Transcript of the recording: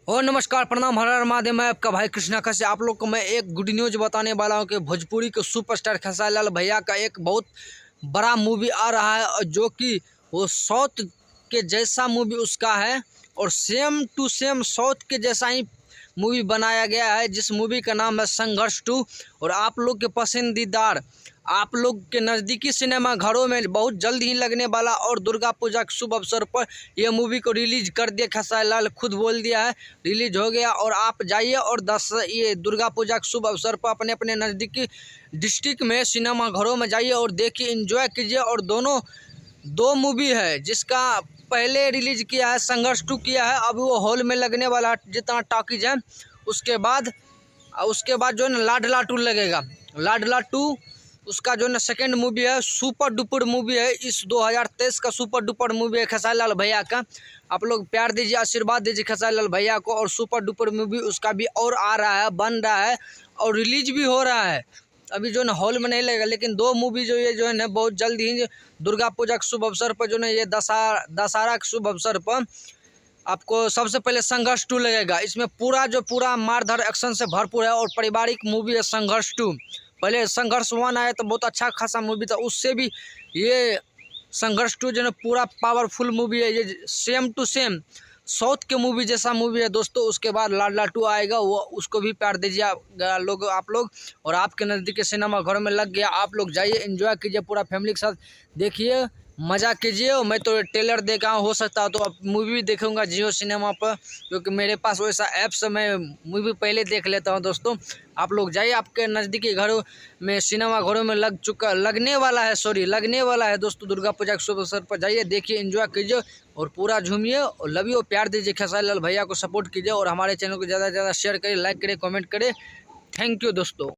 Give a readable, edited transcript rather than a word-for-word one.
और नमस्कार, प्रणाम, हर हर महादेव। मैं आपका भाई कृष्णा खसे आप लोग को मैं एक गुड न्यूज़ बताने वाला हूँ कि भोजपुरी के सुपरस्टार खेसारी लाल भैया का एक बहुत बड़ा मूवी आ रहा है, और जो कि वो साउथ के जैसा मूवी उसका है और सेम टू सेम साउथ के जैसा ही मूवी बनाया गया है, जिस मूवी का नाम है संघर्ष 2। और आप लोग के पसंदीदार, आप लोग के नज़दीकी सिनेमा घरों में बहुत जल्द ही लगने वाला और दुर्गा पूजा के शुभ अवसर पर यह मूवी को रिलीज कर दिया। खेसारी लाल खुद बोल दिया है रिलीज हो गया, और आप जाइए और ये दुर्गा पूजा के शुभ अवसर पर अपने अपने नज़दीकी डिस्ट्रिक्ट में सिनेमा घरों में जाइए और देखिए, एंजॉय कीजिए। और दोनों दो मूवी है, जिसका पहले रिलीज किया है संघर्ष 2 किया है, अब वो हॉल में लगने वाला जितना टॉकीज है। उसके बाद जो है ना लाडला 2 लगेगा। लाडला 2 उसका जो है ना सेकेंड मूवी है, सुपर डुपर मूवी है। इस 2023 का सुपर डुपर मूवी है खेसारी लाल भैया का। आप लोग प्यार दीजिए, आशीर्वाद दीजिए खेसारी लाल भैया को। और सुपर डुपर मूवी उसका भी और आ रहा है, बन रहा है और रिलीज भी हो रहा है। अभी जो है ना हॉल में नहीं लगेगा, लेकिन दो मूवी जो ये जो है ना बहुत जल्द ही दुर्गा पूजा के शुभ अवसर पर जो है ये दशहरा के शुभ अवसर पर आपको सबसे पहले संघर्ष 2 लगेगा। इसमें पूरा मारधार एक्शन से भरपूर है और पारिवारिक मूवी है संघर्ष 2। पहले संघर्ष 1 आया तो बहुत अच्छा खासा मूवी था, उससे भी ये संघर्ष 2 जो है पूरा पावरफुल मूवी है। ये सेम टू सेम साउथ के मूवी जैसा मूवी है दोस्तों। उसके बाद लाडला 2 आएगा, वो उसको भी प्यार दीजिए आप लोग। और आपके नज़दीक सिनेमा घर में लग गया, आप लोग जाइए, एंजॉय कीजिए, पूरा फैमिली के साथ देखिए, मज़ा कीजिए। और मैं तो ट्रेलर देखा हूँ, हो सकता है तो अब मूवी भी देखूँगा जियो सिनेमा पर, क्योंकि मेरे पास वैसा ऐप्स है, मैं मूवी पहले देख लेता हूँ दोस्तों। आप लोग जाइए, आपके नज़दीकी घरों में सिनेमा घरों में लगने वाला है दोस्तों। दुर्गा पूजा के शुभ अवसर पर जाइए, देखिए, एंजॉय कीजिए और पूरा झूमिए और लविए और प्यार दीजिए। खेसारी लाल भैया को सपोर्ट कीजिए और हमारे चैनल को ज़्यादा से ज़्यादा शेयर करें, लाइक करें, कमेंट करें। थैंक यू दोस्तों।